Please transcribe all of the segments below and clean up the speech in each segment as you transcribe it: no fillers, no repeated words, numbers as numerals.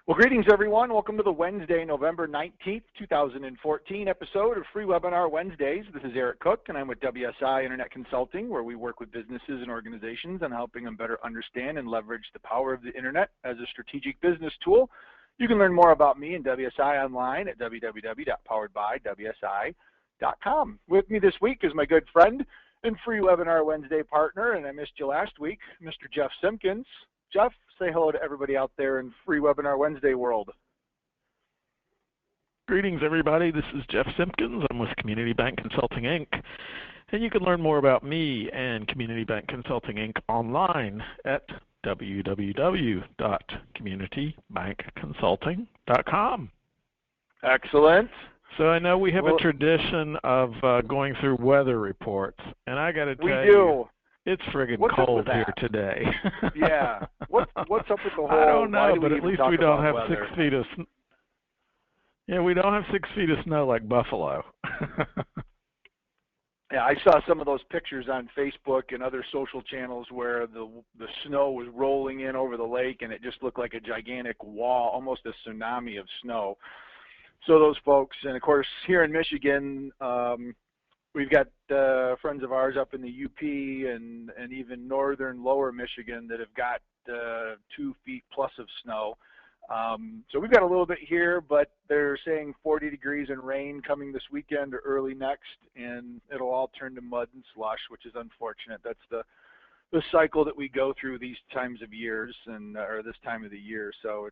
Well, greetings, everyone. Welcome to the Wednesday, November 19th, 2014 episode of Free Webinar Wednesdays. This is Eric Cook, and I'm with WSI Internet Consulting, where we work with businesses and organizations on helping them better understand and leverage the power of the Internet as a strategic business tool. You can learn more about me and WSI online at www.poweredbywsi.com. With me this week is my good friend and Free Webinar Wednesday partner, and I missed you last week, Mr. Jeff Simpkins. Jeff, say hello to everybody out there in Free Webinar Wednesday world. Greetings, everybody. This is Jeff Simpkins. I'm with Community Bank Consulting, Inc. And you can learn more about me and Community Bank Consulting, Inc. online at www.communitybankconsulting.com. Excellent. So I know we have a tradition of going through weather reports, and I got to tell you. We do. It's friggin' cold here today. Yeah. What's up with the whole? I don't know, but at least we don't have weather? 6 feet of snow. Yeah, we don't have 6 feet of snow like Buffalo. Yeah, I saw some of those pictures on Facebook and other social channels where the snow was rolling in over the lake, and it just looked like a gigantic wall, almost a tsunami of snow. So those folks, and of course here in Michigan, we've got friends of ours up in the UP and even northern lower Michigan that have got 2 feet plus of snow. So we've got a little bit here, but they're saying 40 degrees and rain coming this weekend or early next, and it'll all turn to mud and slush, which is unfortunate. That's the cycle that we go through these times of years or this time of the year. So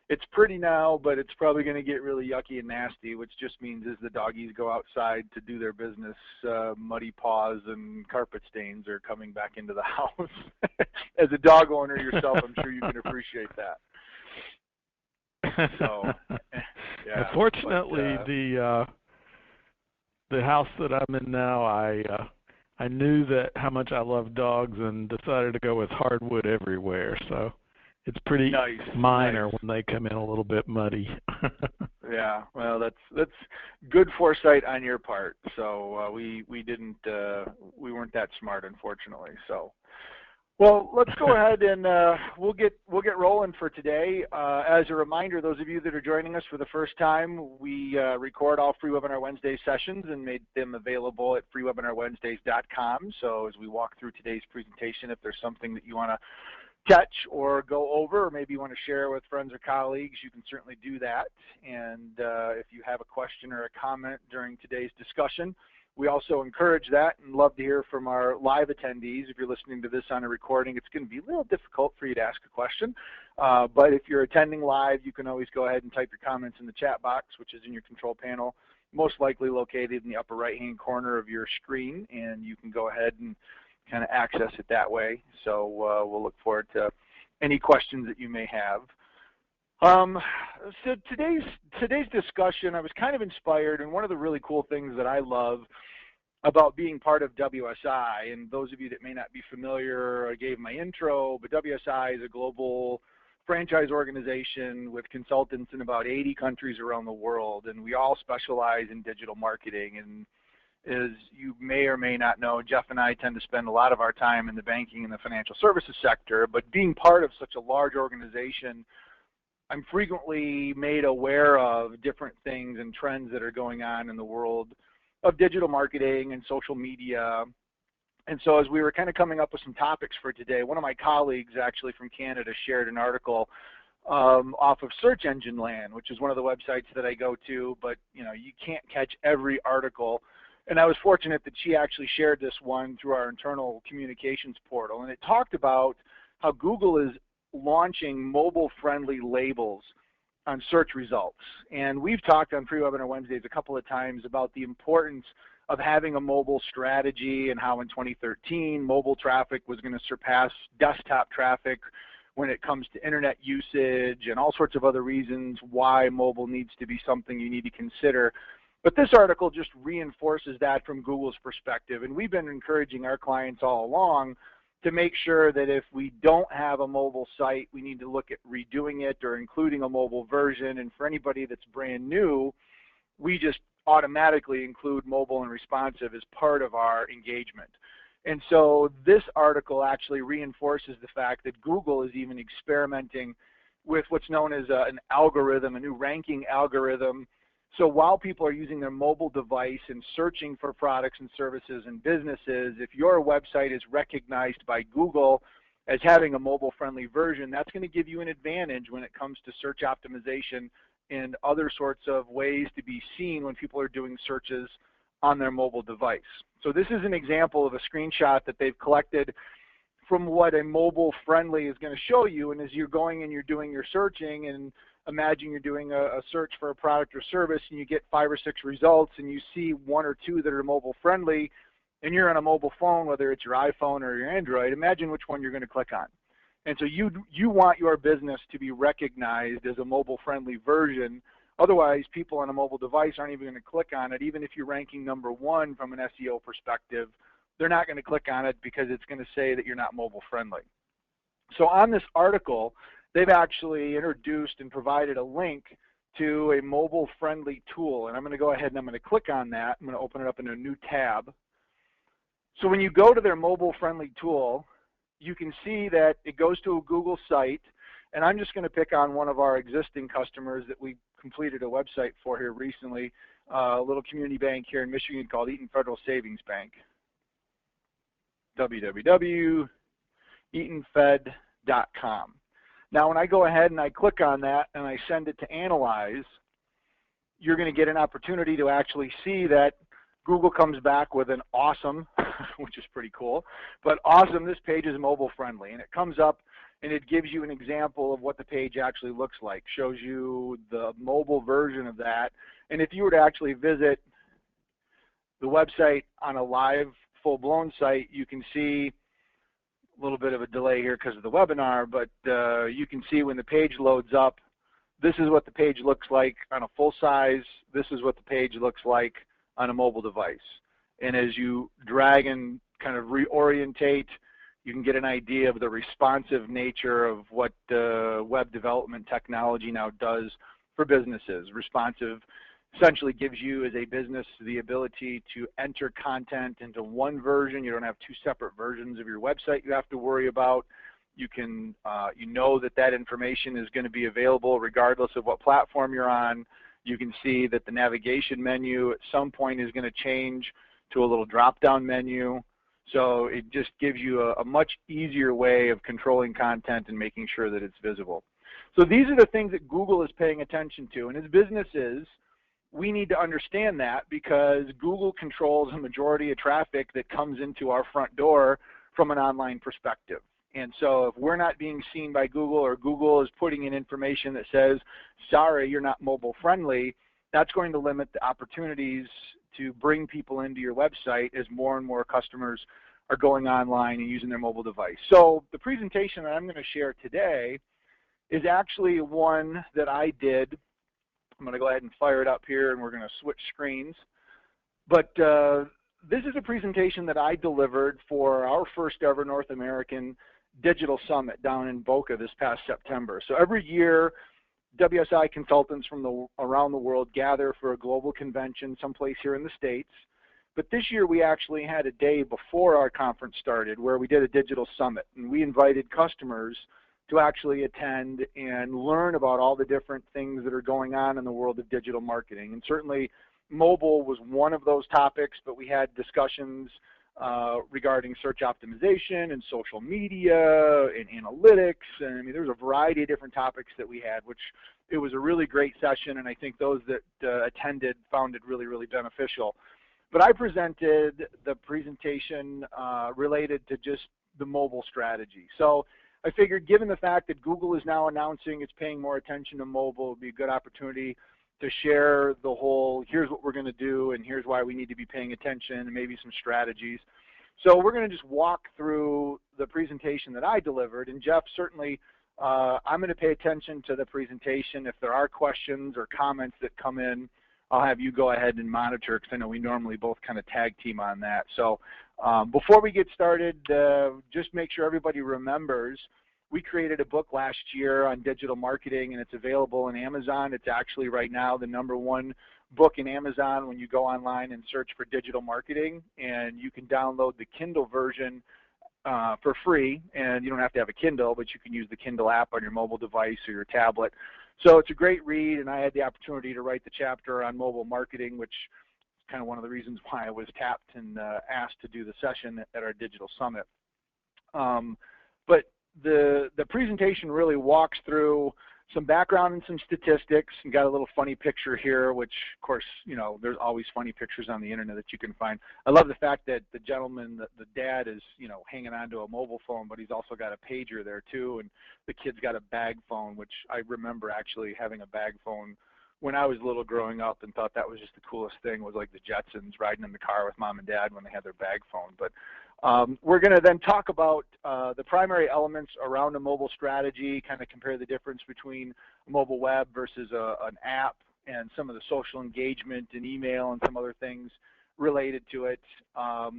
it's pretty now, but it's probably going to get really yucky and nasty, which just means as the doggies go outside to do their business, muddy paws and carpet stains are coming back into the house. As a dog owner yourself, I'm sure you can appreciate that. So, yeah. Fortunately, the house that I'm in now, I knew that how much I love dogs and decided to go with hardwood everywhere. So it's pretty minor when they come in a little bit muddy. Yeah, well, that's good foresight on your part. So we weren't that smart, unfortunately. So, well, let's go ahead and we'll get rolling for today. As a reminder, those of you that are joining us for the first time, we record all Free Webinar Wednesday sessions and made them available at freewebinarwednesdays.com. So as we walk through today's presentation, if there's something that you want to catch or go over, or maybe you want to share with friends or colleagues, you can certainly do that. And if you have a question or a comment during today's discussion, we also encourage that and love to hear from our live attendees. If you're listening to this on a recording, it's going to be a little difficult for you to ask a question. But if you're attending live, you can always go ahead and type your comments in the chat box, which is in your control panel, most likely located in the upper right-hand corner of your screen, and you can go ahead and kind of access it that way. So we'll look forward to any questions that you may have. So today's discussion, I was kind of inspired, and one of the really cool things that I love about being part of WSI, and those of you that may not be familiar, I gave my intro, but WSI is a global franchise organization with consultants in about 80 countries around the world, and we all specialize in digital marketing. And as you may or may not know, Jeff and I tend to spend a lot of our time in the banking and the financial services sector, but being part of such a large organization, I'm frequently made aware of different things and trends that are going on in the world of digital marketing and social media. And so as we were kind of coming up with some topics for today, one of my colleagues actually from Canada shared an article off of Search Engine Land, which is one of the websites that I go to, but you can't catch every article. And I was fortunate that she actually shared this one through our internal communications portal. And it talked about how Google is launching mobile-friendly labels on search results. And we've talked on Free Webinar Wednesdays a couple of times about the importance of having a mobile strategy and how in 2013 mobile traffic was going to surpass desktop traffic when it comes to internet usage and all sorts of other reasons why mobile needs to be something you need to consider. But this article just reinforces that from Google's perspective, and we've been encouraging our clients all along to make sure that if we don't have a mobile site, we need to look at redoing it or including a mobile version. And for anybody that's brand new, we just automatically include mobile and responsive as part of our engagement. And so this article actually reinforces the fact that Google is even experimenting with what's known as an algorithm, a new ranking algorithm. So while people are using their mobile device and searching for products and services and businesses, if your website is recognized by Google as having a mobile-friendly version, that's going to give you an advantage when it comes to search optimization and other sorts of ways to be seen when people are doing searches on their mobile device. So this is an example of a screenshot that they've collected from what a mobile-friendly is going to show you. And as you're going and you're doing your searching, and imagine you're doing a search for a product or service and you get 5 or 6 results and you see 1 or 2 that are mobile-friendly, and you're on a mobile phone, whether it's your iPhone or your Android, imagine which one you're going to click on. And so you want your business to be recognized as a mobile-friendly version. Otherwise, people on a mobile device aren't even going to click on it. Even if you're ranking number 1 from an SEO perspective, they're not going to click on it because it's going to say that you're not mobile-friendly. So on this article, they've actually introduced and provided a link to a mobile-friendly tool. And I'm going to go ahead and I'm going to click on that. I'm going to open it up in a new tab. So when you go to their mobile-friendly tool, you can see that it goes to a Google site. And I'm just going to pick on one of our existing customers that we completed a website for here recently, a little community bank here in Michigan called Eaton Federal Savings Bank. www.eatonfed.com. Now when I go ahead and I click on that and I send it to analyze, you're going to get an opportunity to actually see that Google comes back with an awesome, which is pretty cool, but awesome, this page is mobile friendly. And it comes up and it gives you an example of what the page actually looks like, shows you the mobile version of that. And if you were to actually visit the website on a live, full-blown site, you can see a little bit of a delay here because of the webinar, but you can see when the page loads up, this is what the page looks like on a full size. This is what the page looks like on a mobile device. And as you drag and kind of reorientate, you can get an idea of the responsive nature of what web development technology now does for businesses. Responsive essentially gives you as a business the ability to enter content into one version. You don't have 2 separate versions of your website you have to worry about. You can, you know that that information is going to be available regardless of what platform you're on. You can see that the navigation menu at some point is going to change to a little drop-down menu. So it just gives you a much easier way of controlling content and making sure that it's visible. So these are the things that Google is paying attention to. And as businesses, we need to understand that because Google controls a majority of traffic that comes into our front door from an online perspective. And so if we're not being seen by Google, or Google is putting in information that says, sorry, you're not mobile friendly, that's going to limit the opportunities to bring people into your website as more and more customers are going online and using their mobile device. So the presentation that I'm going to share today is actually one that I did. I'm going to go ahead and fire it up here, and we're going to switch screens. But this is a presentation that I delivered for our first ever North American Digital Summit down in Boca this past September. So every year, WSI consultants from around the world gather for a global convention someplace here in the States. But this year we actually had a day before our conference started where we did a digital summit, and we invited customers to actually attend and learn about all the different things that are going on in the world of digital marketing. And certainly mobile was one of those topics, but we had discussions regarding search optimization and social media and analytics. And I mean, there's a variety of different topics that we had, which it was a really great session, and I think those that attended found it really, really beneficial. But I presented the presentation related to just the mobile strategy. So I figured, given the fact that Google is now announcing it's paying more attention to mobile, it would be a good opportunity to share the whole, here's what we're going to do and here's why we need to be paying attention, and maybe some strategies. So we're going to just walk through the presentation that I delivered. And Jeff, certainly I'm going to pay attention to the presentation. If there are questions or comments that come in, I'll have you go ahead and monitor, because I know we normally both kind of tag team on that. So before we get started, just make sure everybody remembers we created a book last year on digital marketing, and it's available on Amazon. It's actually right now the #1 book in Amazon when you go online and search for digital marketing, and you can download the Kindle version for free, and you don't have to have a Kindle, but you can use the Kindle app on your mobile device or your tablet. So it's a great read, and I had the opportunity to write the chapter on mobile marketing, which is kind of one of the reasons why I was tapped and asked to do the session at our digital summit. But the presentation really walks through some background and some statistics, and got a little funny picture here, which of course, you know, there's always funny pictures on the internet that you can find. I love the fact that the gentleman, the dad is, you know, hanging onto a mobile phone, but he's also got a pager there too, and the kid's got a bag phone, which I remember actually having a bag phone when I was little growing up, and thought that was just the coolest thing, was like the Jetsons riding in the car with mom and dad when they had their bag phone. But we're going to then talk about the primary elements around a mobile strategy, kind of compare the difference between a mobile web versus an app, and some of the social engagement and email and some other things related to it.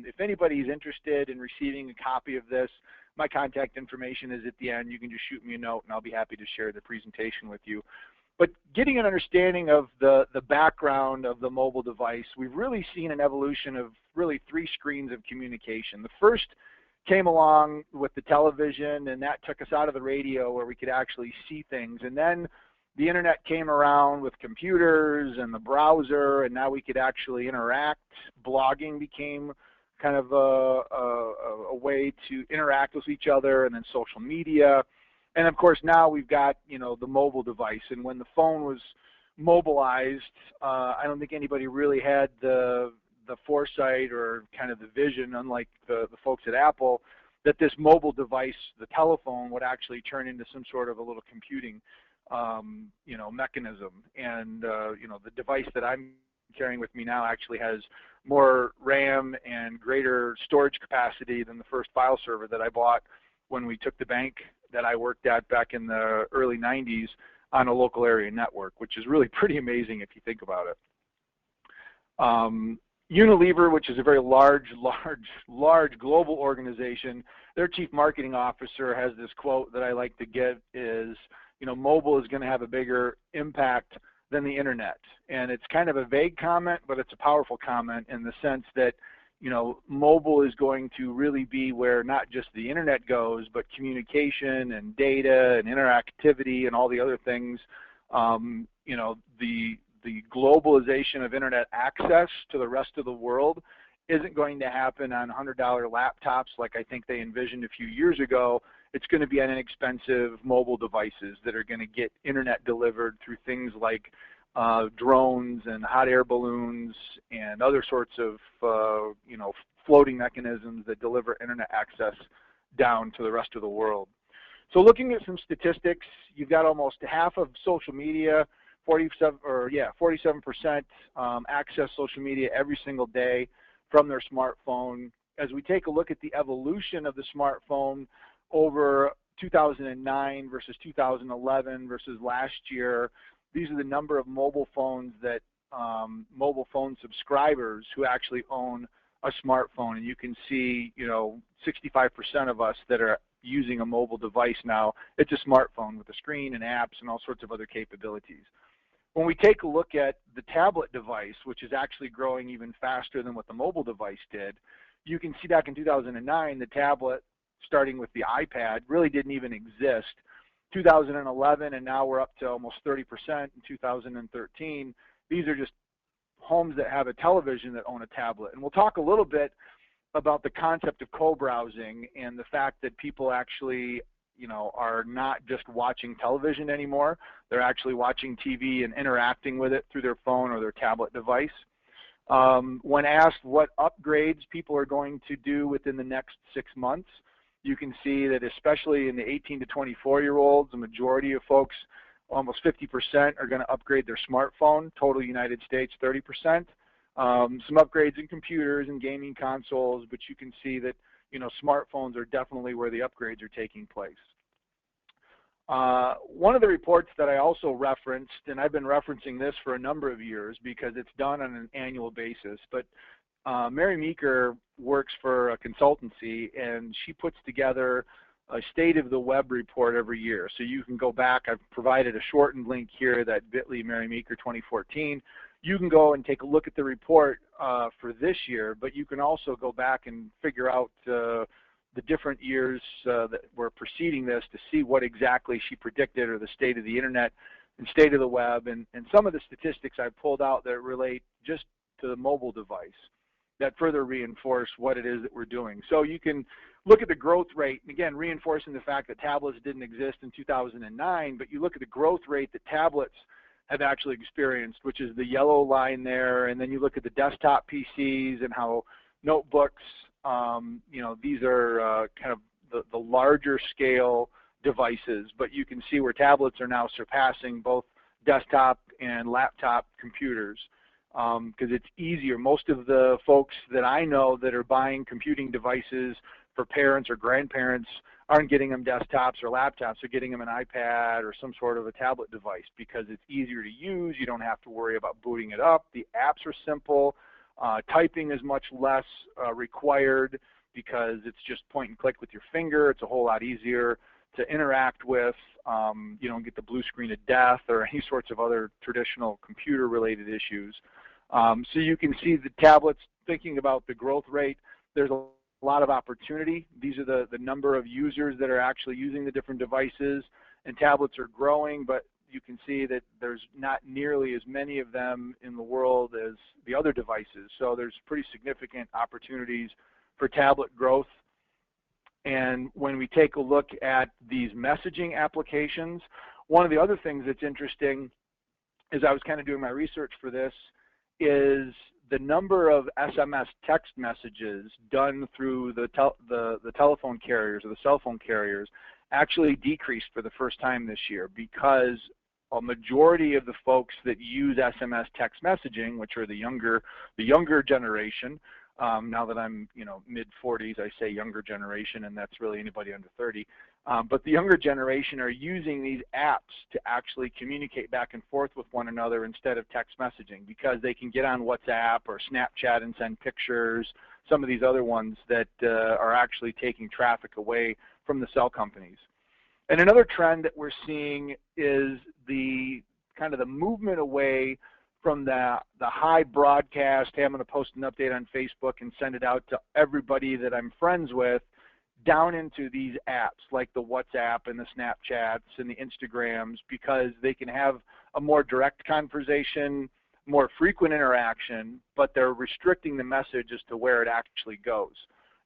If anybody's interested in receiving a copy of this, my contact information is at the end. You can just shoot me a note, and I'll be happy to share the presentation with you. But getting an understanding of the background of the mobile device, we've really seen an evolution of really 3 screens of communication. The first came along with the television, and that took us out of the radio where we could actually see things. And then the internet came around with computers and the browser, and now we could actually interact. Blogging became kind of a way to interact with each other, and then social media. And of course now we've got, you know, the mobile device. And when the phone was mobilized, I don't think anybody really had the foresight or kind of the vision, unlike the folks at Apple, that this mobile device, the telephone, would actually turn into some sort of a little computing, you know, mechanism. And you know, the device that I'm carrying with me now actually has more RAM and greater storage capacity than the first file server that I bought when we took the bank that I worked at back in the early 90s on a local area network, which is really pretty amazing if you think about it. Unilever, which is a very large global organization, their chief marketing officer has this quote that I like to give is, you know, mobile is going to have a bigger impact than the internet. And it's kind of a vague comment, but it's a powerful comment in the sense that, you know, mobile is going to really be where not just the internet goes, but communication and data and interactivity and all the other things. You know, the globalization of internet access to the rest of the world isn't going to happen on $100 laptops like I think they envisioned a few years ago. It's going to be on inexpensive mobile devices that are going to get internet delivered through things like drones and hot air balloons and other sorts of you know, floating mechanisms that deliver internet access down to the rest of the world. So looking at some statistics, you've got almost half of social media, 47% access social media every single day from their smartphone. As we take a look at the evolution of the smartphone over 2009 versus 2011 versus last year, these are the number of mobile phones that mobile phone subscribers who actually own a smartphone. And you can see, you know, 65% of us that are using a mobile device now, it's a smartphone with a screen and apps and all sorts of other capabilities. When we take a look at the tablet device, which is actually growing even faster than what the mobile device did, you can see back in 2009, the tablet, starting with the iPad, really didn't even exist. 2011, and now we're up to almost 30% in 2013. These are just homes that have a television that own a tablet. And we'll talk a little bit about the concept of co-browsing and the fact that people actually, you know, are not just watching television anymore. They're actually watching TV and interacting with it through their phone or their tablet device. When asked what upgrades people are going to do within the next 6 months, you can see that especially in the 18 to 24-year-olds, the majority of folks, almost 50%, are going to upgrade their smartphone. Total United States, 30%. Some upgrades in computers and gaming consoles, but you can see that, you know, smartphones are definitely where the upgrades are taking place. One of the reports that I also referenced, and I've been referencing this for a number of years because it's done on an annual basis, but Mary Meeker works for a consultancy, and she puts together a State of the Web report every year. So you can go back. I've provided a shortened link here, that bit.ly Mary Meeker 2014. You can go and take a look at the report for this year, but you can also go back and figure out the different years that were preceding this to see what exactly she predicted, or the state of the internet and state of the web, and some of the statistics I pulled out that relate just to the mobile device that further reinforce what it is that we're doing. So you can look at the growth rate, and again, reinforcing the fact that tablets didn't exist in 2009, but you look at the growth rate that tablets have actually experienced, which is the yellow line there, and then you look at the desktop PCs and how notebooks, you know, these are kind of the larger scale devices, but you can see where tablets are now surpassing both desktop and laptop computers, because it's easier. Most of the folks that I know that are buying computing devices for parents or grandparents aren't getting them desktops or laptops. They're getting them an iPad or some sort of a tablet device because it's easier to use. You don't have to worry about booting it up. The apps are simple. Typing is much less required because it's just point and click with your finger. It's a whole lot easier to interact with. You don't get the blue screen of death or any sorts of other traditional computer related issues. So you can see the tablets, thinking about the growth rate, there's a lot of opportunity. These are the number of users that are actually using the different devices, and tablets are growing, but you can see that there's not nearly as many of them in the world as the other devices. So there's pretty significant opportunities for tablet growth. And when we take a look at these messaging applications, one of the other things that's interesting, as I was kind of doing my research for this, is the number of SMS text messages done through the telephone carriers or the cell phone carriers actually decreased for the first time this year, because a majority of the folks that use SMS text messaging, which are the younger generation, now that I'm, you know, mid-40s, I say younger generation, and that's really anybody under 30. But the younger generation are using these apps to actually communicate back and forth with one another instead of text messaging, because they can get on WhatsApp or Snapchat and send pictures, some of these other ones that are actually taking traffic away from the cell companies. And another trend that we're seeing is the kind of the movement away from the high broadcast, hey, I'm going to post an update on Facebook and send it out to everybody that I'm friends with, down into these apps like the WhatsApp and the Snapchats and the Instagrams, because they can have a more direct conversation, more frequent interaction, but they're restricting the message as to where it actually goes.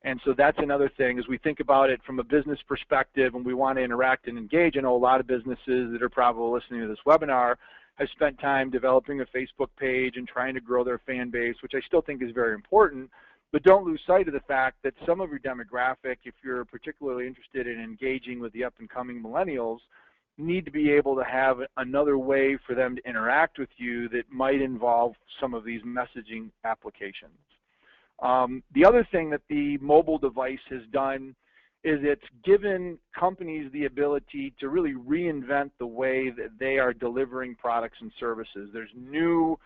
And so that's another thing as we think about it from a business perspective and we want to interact and engage. I know a lot of businesses that are probably listening to this webinar have spent time developing a Facebook page and trying to grow their fan base, which I still think is very important. But don't lose sight of the fact that some of your demographic, if you're particularly interested in engaging with the up-and-coming millennials, need to be able to have another way for them to interact with you that might involve some of these messaging applications. The other thing that the mobile device has done is it's given companies the ability to really reinvent the way that they are delivering products and services. There's new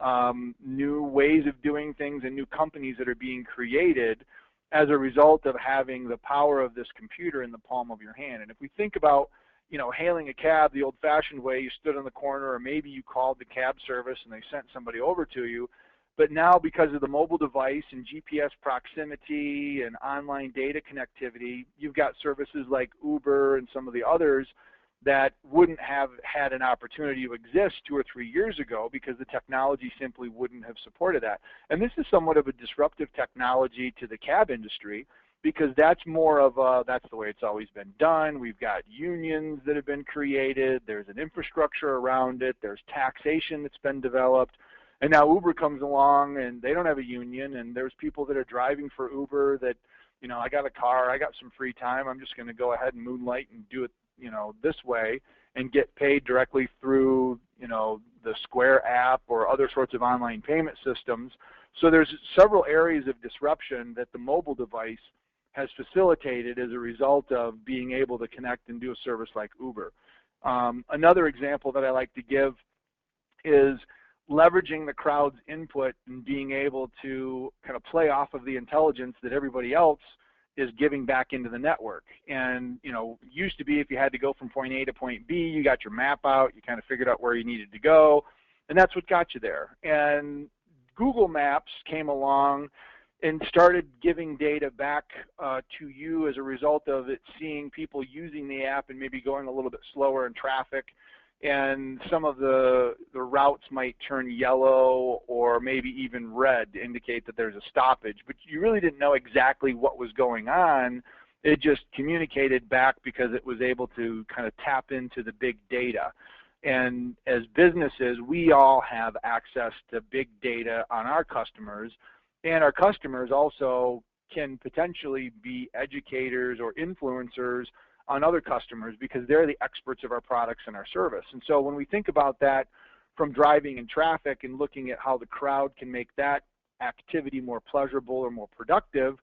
ways of doing things and new companies that are being created as a result of having the power of this computer in the palm of your hand. And if we think about, you know, hailing a cab the old-fashioned way, you stood on the corner, or maybe you called the cab service and they sent somebody over to you. But now, because of the mobile device and GPS proximity and online data connectivity, you've got services like Uber and some of the others that wouldn't have had an opportunity to exist 2 or 3 years ago because the technology simply wouldn't have supported that. And this is somewhat of a disruptive technology to the cab industry, because that's more of a, that's the way it's always been done. We've got unions that have been created. There's an infrastructure around it. There's taxation that's been developed. And now Uber comes along and they don't have a union, and there's people that are driving for Uber that, you know, I got a car, I got some free time, I'm just going to go ahead and moonlight and do it, you know, this way and get paid directly through, you know, the Square app or other sorts of online payment systems. So there's several areas of disruption that the mobile device has facilitated as a result of being able to connect and do a service like Uber. Another example that I like to give is leveraging the crowd's input and being able to kind of play off of the intelligence that everybody else is giving back into the network. And, you know, used to be if you had to go from point A to point B, you got your map out, you kind of figured out where you needed to go, and that's what got you there. And Google Maps came along and started giving data back to you as a result of it seeing people using the app and maybe going a little bit slower in traffic, and some of the routes might turn yellow or maybe even red to indicate that there's a stoppage, but you really didn't know exactly what was going on. It just communicated back because it was able to kind of tap into the big data. And as businesses, we all have access to big data on our customers, and our customers also can potentially be educators or influencers on other customers because they're the experts of our products and our service. And so when we think about that from driving and traffic and looking at how the crowd can make that activity more pleasurable or more productive,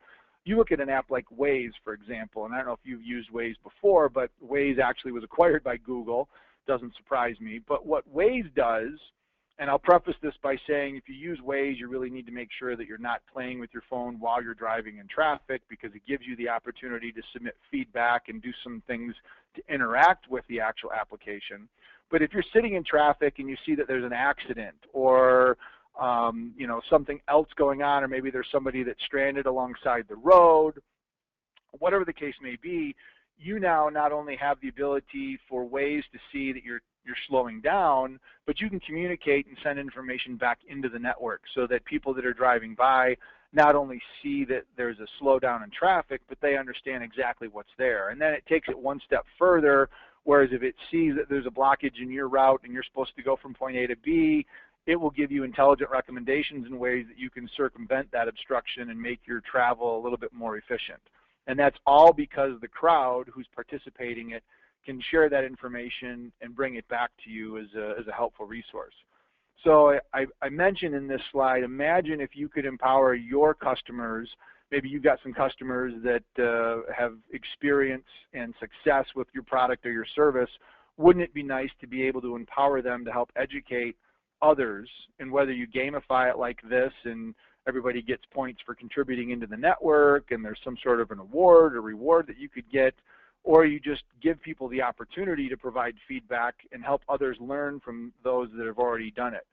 you look at an app like Waze, for example, and I don't know if you've used Waze before, but Waze actually was acquired by Google. Doesn't surprise me. But what Waze does, and I'll preface this by saying if you use Waze, you really need to make sure that you're not playing with your phone while you're driving in traffic, because it gives you the opportunity to submit feedback and do some things to interact with the actual application. But if you're sitting in traffic and you see that there's an accident or you know, something else going on, or maybe there's somebody that's stranded alongside the road, whatever the case may be, you now not only have the ability for Waze to see that you're slowing down, but you can communicate and send information back into the network so that people that are driving by not only see that there's a slowdown in traffic, but they understand exactly what's there. And then it takes it one step further, whereas if it sees that there's a blockage in your route and you're supposed to go from point A to B, it will give you intelligent recommendations in ways that you can circumvent that obstruction and make your travel a little bit more efficient. And that's all because the crowd who's participating in it can share that information and bring it back to you as a helpful resource. So I mentioned in this slide, imagine if you could empower your customers. Maybe you've got some customers that have experience and success with your product or your service. Wouldn't it be nice to be able to empower them to help educate others? And whether you gamify it like this and everybody gets points for contributing into the network and there's some sort of an award or reward that you could get, or you just give people the opportunity to provide feedback and help others learn from those that have already done it.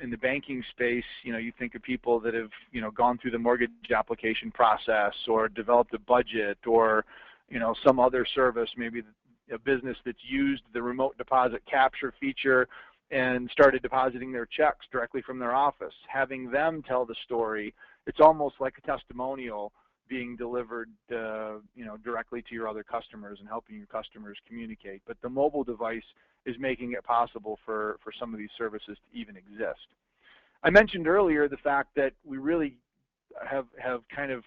In the banking space, you know, you think of people that have, you know, gone through the mortgage application process or developed a budget, or, you know, some other service, maybe a business that's used the remote deposit capture feature and started depositing their checks directly from their office. Having them tell the story, it's almost like a testimonial being delivered you know, directly to your other customers and helping your customers communicate. But the mobile device is making it possible for some of these services to even exist. I mentioned earlier the fact that we really have kind of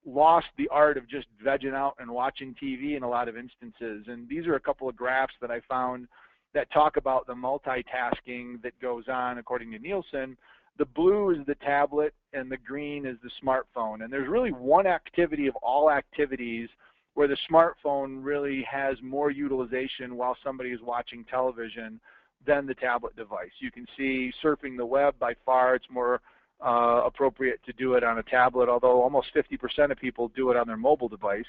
lost the art of just vegging out and watching TV in a lot of instances. And these are a couple of graphs that I found that talk about the multitasking that goes on according to Nielsen. The blue is the tablet and the green is the smartphone. And there's really one activity of all activities where the smartphone really has more utilization while somebody is watching television than the tablet device. You can see surfing the web, by far it's more appropriate to do it on a tablet, although almost 50% of people do it on their mobile device.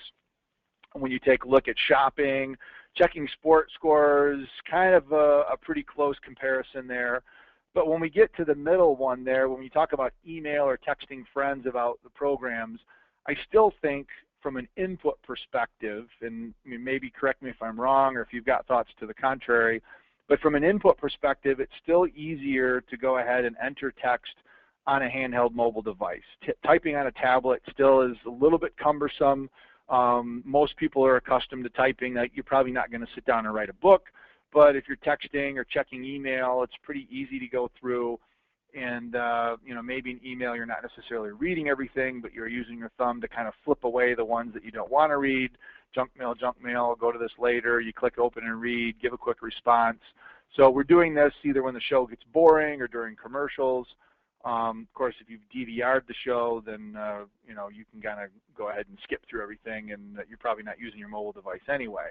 When you take a look at shopping, checking sport scores, kind of a pretty close comparison there. But when we get to the middle one there, when we talk about email or texting friends about the programs, I still think from an input perspective, and maybe correct me if I'm wrong or if you've got thoughts to the contrary, but from an input perspective, it's still easier to go ahead and enter text on a handheld mobile device. Typing on a tablet still is a little bit cumbersome. Most people are accustomed to typing. That you're probably not going to sit down and write a book, but if you're texting or checking email, it's pretty easy to go through. And you know, maybe in email you're not necessarily reading everything, but you're using your thumb to kind of flip away the ones that you don't want to read. Junk mail, go to this later. You click open and read, give a quick response. So we're doing this either when the show gets boring or during commercials. Of course, if you've DVR'd the show, then you know, you can kind of go ahead and skip through everything, and you're probably not using your mobile device anyway.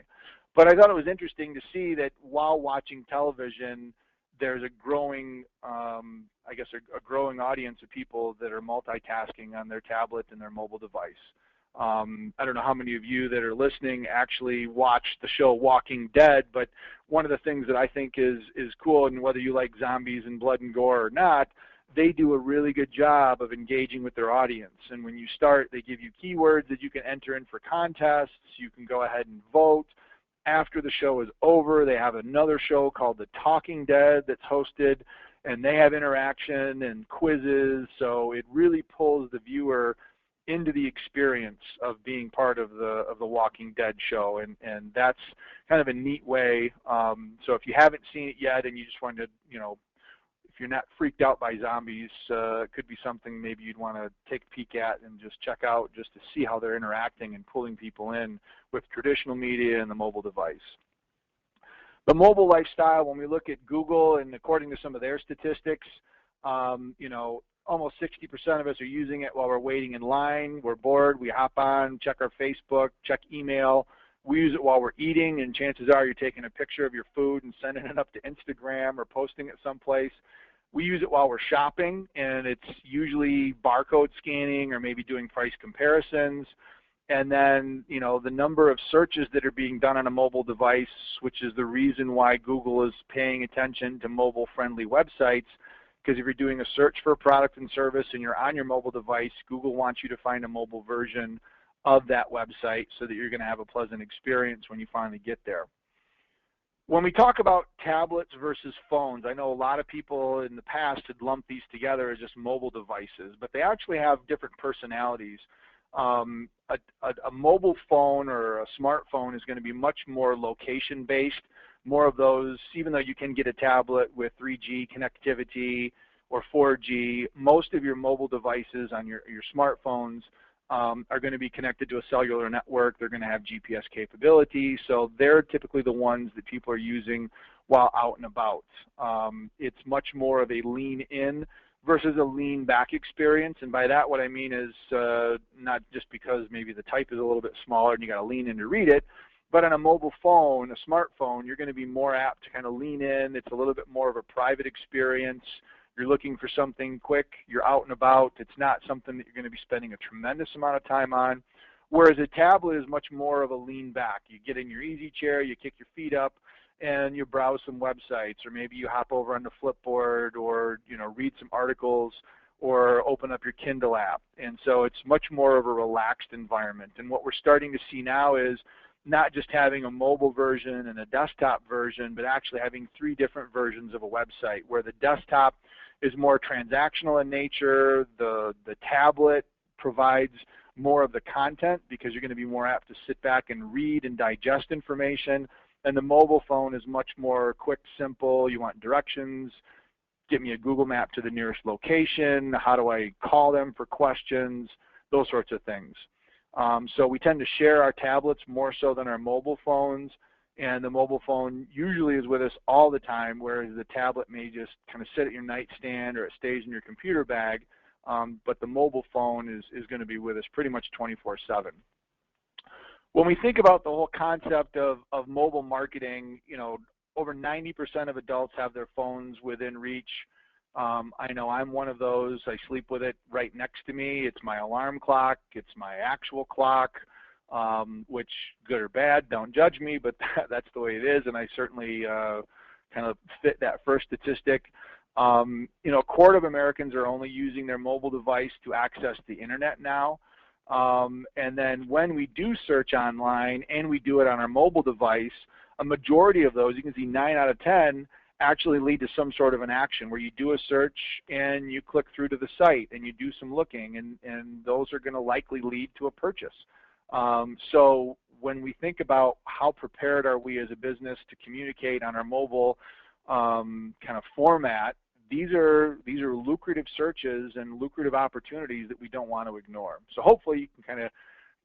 But I thought it was interesting to see that while watching television, there's a growing, I guess, a growing audience of people that are multitasking on their tablet and their mobile device. I don't know how many of you that are listening actually watch the show Walking Dead, but one of the things that I think is cool, and whether you like zombies and blood and gore or not, they do a really good job of engaging with their audience. And when you start, they give you keywords that you can enter in for contests. You can go ahead and vote. After the show is over, they have another show called The Talking Dead that's hosted, and they have interaction and quizzes. So it really pulls the viewer into the experience of being part of the Walking Dead show, and that's kind of a neat way. So if you haven't seen it yet and you just wanted to, if you're not freaked out by zombies, it could be something maybe you'd want to take a peek at and just check out just to see how they're interacting and pulling people in with traditional media and the mobile device. The mobile lifestyle, when we look at Google, and according to some of their statistics, almost 60% of us are using it while we're waiting in line. We're bored, we hop on, check our Facebook, check email. We use it while we're eating, and chances are you're taking a picture of your food and sending it up to Instagram or posting it someplace. We use it while we're shopping, and it's usually barcode scanning or maybe doing price comparisons. And then, the number of searches that are being done on a mobile device, which is the reason why Google is paying attention to mobile-friendly websites, because if you're doing a search for a product and service and you're on your mobile device, Google wants you to find a mobile version of that website so that you're going to have a pleasant experience when you finally get there. When we talk about tablets versus phones, I know a lot of people in the past had lumped these together as just mobile devices, but they actually have different personalities. A mobile phone or a smartphone is going to be much more location-based, more of those, even though you can get a tablet with 3G connectivity or 4G, most of your mobile devices on your smartphones are going to be connected to a cellular network. They're going to have GPS capability, so they're typically the ones that people are using while out and about. It's much more of a lean-in versus a lean-back experience, and by that what I mean is not just because maybe the type is a little bit smaller and you got to lean in to read it, but on a mobile phone, a smartphone, you're going to be more apt to kind of lean in. It's a little bit more of a private experience. You're looking for something quick. You're out and about. It's not something that you're going to be spending a tremendous amount of time on. Whereas a tablet is much more of a lean back. You get in your easy chair, you kick your feet up, and you browse some websites, or maybe you hop over on the Flipboard, or read some articles, or open up your Kindle app. And so it's much more of a relaxed environment. And what we're starting to see now is not just having a mobile version and a desktop version, but actually having 3 different versions of a website, where the desktop is more transactional in nature, the tablet provides more of the content because you're going to be more apt to sit back and read and digest information, and the mobile phone is much more quick, simple. You want directions, give me a Google map to the nearest location, how do I call them for questions, those sorts of things. So we tend to share our tablets more so than our mobile phones, and the mobile phone usually is with us all the time, whereas the tablet may just kind of sit at your nightstand or it stays in your computer bag, but the mobile phone is going to be with us pretty much 24/7. When we think about the whole concept of mobile marketing, over 90% of adults have their phones within reach. I know I'm one of those. I sleep with it right next to me. It's my alarm clock. It's my actual clock, which, good or bad, don't judge me, but that's the way it is, and I certainly kind of fit that first statistic. A quarter of Americans are only using their mobile device to access the internet now. And then when we do search online and we do it on our mobile device, a majority of those, you can see 9 out of 10, actually lead to some sort of an action where you do a search and you click through to the site and you do some looking, and those are going to likely lead to a purchase. So when we think about how prepared are we as a business to communicate on our mobile kind of format, these are lucrative searches and lucrative opportunities that we don't want to ignore. So hopefully you can kind of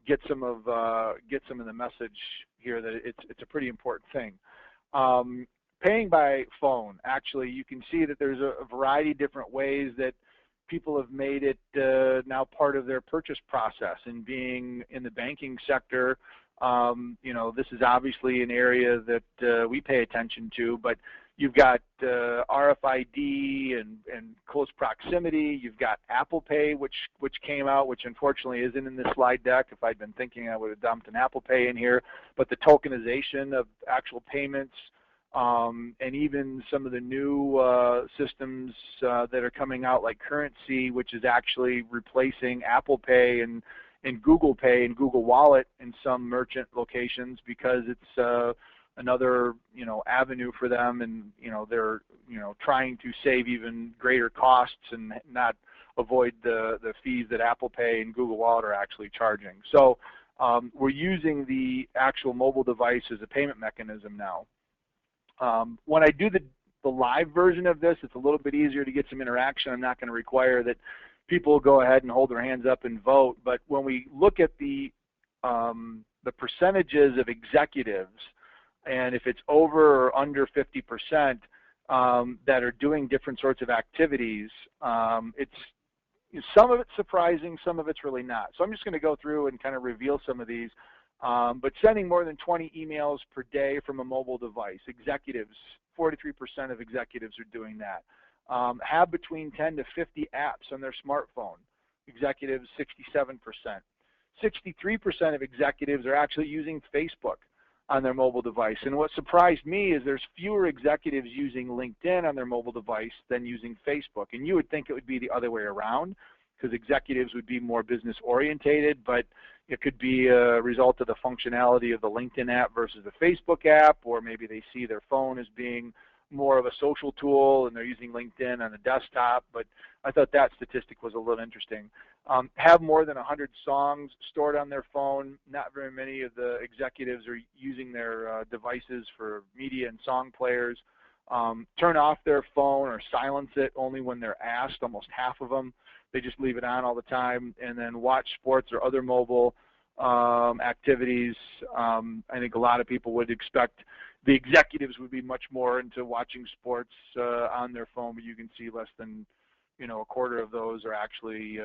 get some of the message here that it's a pretty important thing. Paying by phone, actually, you can see that there's a variety of different ways that people have made it now part of their purchase process. And being in the banking sector, this is obviously an area that we pay attention to, but you've got RFID and close proximity. You've got Apple Pay, which came out, which unfortunately isn't in this slide deck. If I'd been thinking, I would have dumped an Apple Pay in here. But the tokenization of actual payments, and even some of the new systems that are coming out, like Currency, which is actually replacing Apple Pay and Google Pay and Google Wallet in some merchant locations, because it's another avenue for them, and they're trying to save even greater costs and not avoid the fees that Apple Pay and Google Wallet are actually charging. So we're using the actual mobile device as a payment mechanism now. When I do the live version of this, it's a little bit easier to get some interaction. I'm not going to require that people go ahead and hold their hands up and vote. But when we look at the percentages of executives, and if it's over or under 50% that are doing different sorts of activities, it's some of it's surprising, some of it's really not. So I'm just going to go through and kind of reveal some of these. But sending more than 20 emails per day from a mobile device, executives, 43% of executives are doing that. Have between 10 to 50 apps on their smartphone, executives 67%. 63% of executives are actually using Facebook on their mobile device. And what surprised me is there's fewer executives using LinkedIn on their mobile device than using Facebook. And you would think it would be the other way around, because executives would be more business orientated, but it could be a result of the functionality of the LinkedIn app versus the Facebook app, or maybe they see their phone as being more of a social tool and they're using LinkedIn on a desktop. But I thought that statistic was a little interesting. Have more than 100 songs stored on their phone. Not very many of the executives are using their devices for media and song players. Turn off their phone or silence it only when they're asked, almost half of them. They just leave it on all the time. And then watch sports or other mobile activities. I think a lot of people would expect the executives would be much more into watching sports on their phone, but you can see less than a quarter of those are actually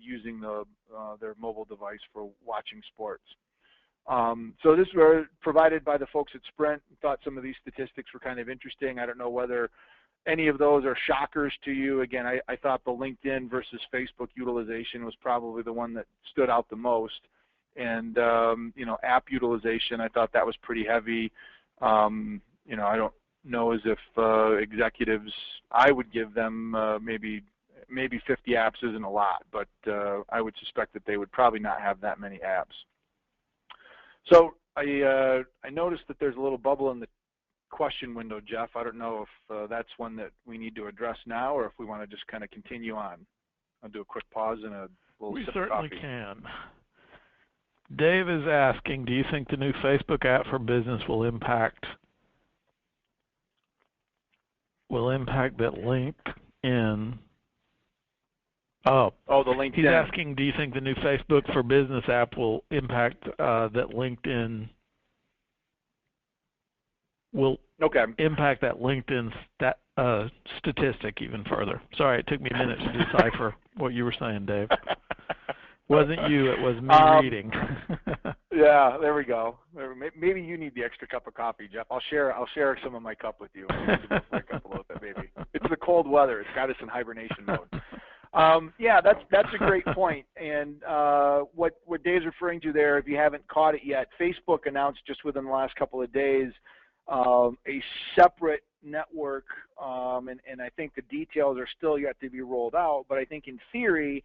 using their mobile device for watching sports. So this was provided by the folks at Sprint. Thought some of these statistics were kind of interesting. I don't know whether any of those are shockers to you. Again, I thought the LinkedIn versus Facebook utilization was probably the one that stood out the most. And app utilization, I thought that was pretty heavy. I don't know as if executives, I would give them maybe 50 apps isn't a lot, but I would suspect that they would probably not have that many apps. So I noticed that there's a little bubble in the question window, Jeff. I don't know if that's one that we need to address now, or if we want to just kind of continue on. I'll do a quick pause and a little sip of coffee. We certainly can. Dave is asking, do you think the new Facebook app for business will impact that LinkedIn? Oh, the LinkedIn. He's asking, do you think the new Facebook for business app will impact that LinkedIn will impact that LinkedIn statistic even further? Sorry, it took me a minute to decipher what you were saying, Dave. Wasn't you, it was me reading. Yeah, there we go. Maybe you need the extra cup of coffee, Jeff. I'll share some of my cup with you. Wake up a little bit, maybe. It's the cold weather. It's got us in hibernation mode. Yeah, that's a great point. And what Dave's referring to there, if you haven't caught it yet, Facebook announced just within the last couple of days a separate network, and I think the details are still yet to be rolled out, but I think in theory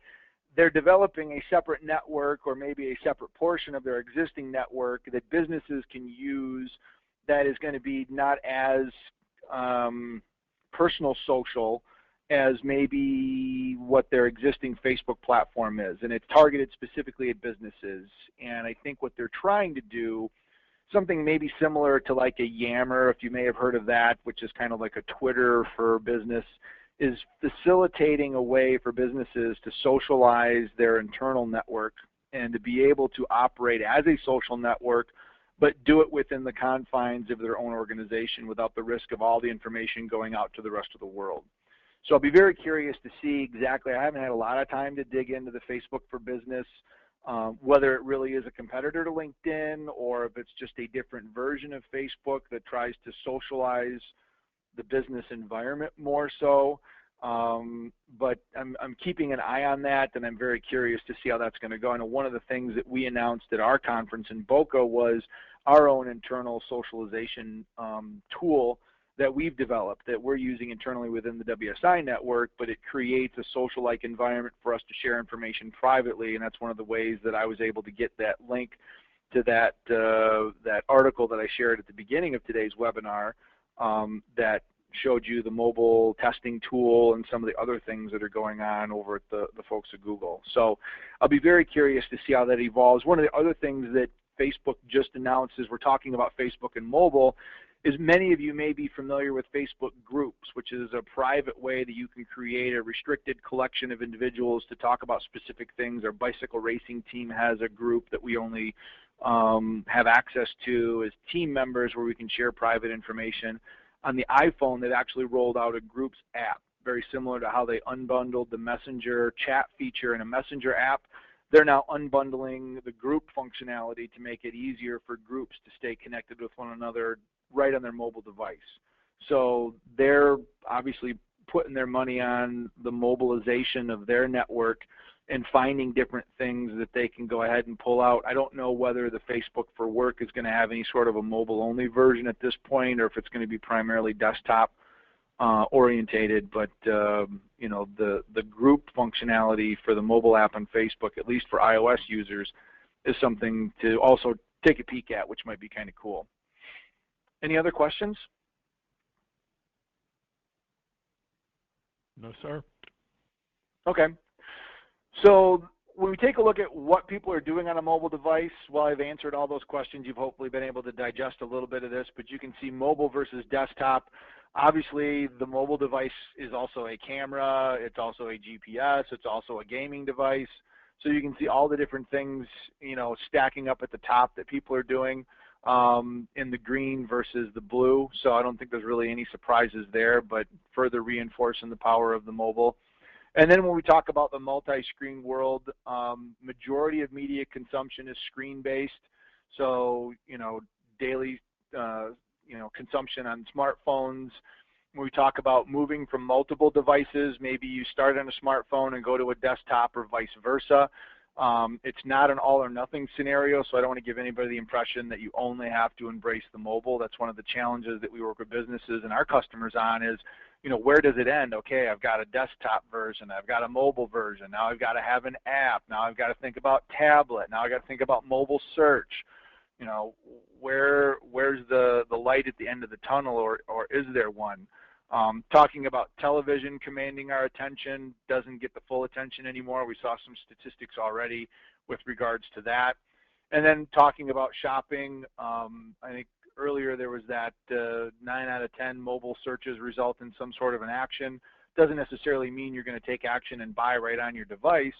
they're developing a separate network, or maybe a separate portion of their existing network that businesses can use, that is going to be not as personal social as maybe what their existing Facebook platform is, and it's targeted specifically at businesses. And I think what they're trying to do, something maybe similar to like a Yammer, if you may have heard of that, which is kind of like a Twitter for business, is facilitating a way for businesses to socialize their internal network and to be able to operate as a social network, but do it within the confines of their own organization without the risk of all the information going out to the rest of the world. So I'll be very curious to see exactly. I haven't had a lot of time to dig into the Facebook for Business, whether it really is a competitor to LinkedIn, or if it's just a different version of Facebook that tries to socialize the business environment more so. But I'm keeping an eye on that, and I'm very curious to see how that's going to go. I know one of the things that we announced at our conference in Boca was our own internal socialization tool that we've developed that we're using internally within the WSI network, but it creates a social-like environment for us to share information privately, and that's one of the ways that I was able to get that link to that that article that I shared at the beginning of today's webinar that showed you the mobile testing tool and some of the other things that are going on over at the folks at Google. So I'll be very curious to see how that evolves. One of the other things that Facebook just announced as we're talking about Facebook and mobile is many of you may be familiar with Facebook groups, which is a private way that you can create a restricted collection of individuals to talk about specific things. Our bicycle racing team has a group that we only have access to as team members where we can share private information. On the iPhone, they've actually rolled out a groups app, very similar to how they unbundled the Messenger chat feature in a Messenger app. They're now unbundling the group functionality to make it easier for groups to stay connected with one another right on their mobile device. So they're obviously putting their money on the mobilization of their network and finding different things that they can go ahead and pull out. I don't know whether the Facebook for Work is going to have any sort of a mobile-only version at this point, or if it's going to be primarily desktop orientated, but you know, the group functionality for the mobile app on Facebook, at least for iOS users, is something to also take a peek at, which might be kind of cool. Any other questions? No, sir. Okay. So when we take a look at what people are doing on a mobile device, well, I've answered all those questions. You've hopefully been able to digest a little bit of this, but you can see mobile versus desktop. Obviously, the mobile device is also a camera, it's also a GPS, it's also a gaming device. So you can see all the different things, you know, stacking up at the top that people are doing in the green versus the blue. So I don't think there's really any surprises there, but further reinforcing the power of the mobile. And then when we talk about the multi-screen world, majority of media consumption is screen-based. So, you know, daily, you know, consumption on smartphones. When we talk about moving from multiple devices, maybe you start on a smartphone and go to a desktop or vice versa. It's not an all or nothing scenario, so I don't want to give anybody the impression that you only have to embrace the mobile. That's one of the challenges that we work with businesses and our customers on is, you know, where does it end? Okay, I've got a desktop version, I've got a mobile version, now I've got to have an app, now I've got to think about tablet, now I've got to think about mobile search. You know, where's the light at the end of the tunnel, or is there one? Talking about television commanding our attention doesn't get the full attention anymore. We saw some statistics already with regards to that. And then talking about shopping, I think earlier there was that 9 out of 10 mobile searches result in some sort of an action. Doesn't necessarily mean you're going to take action and buy right on your device.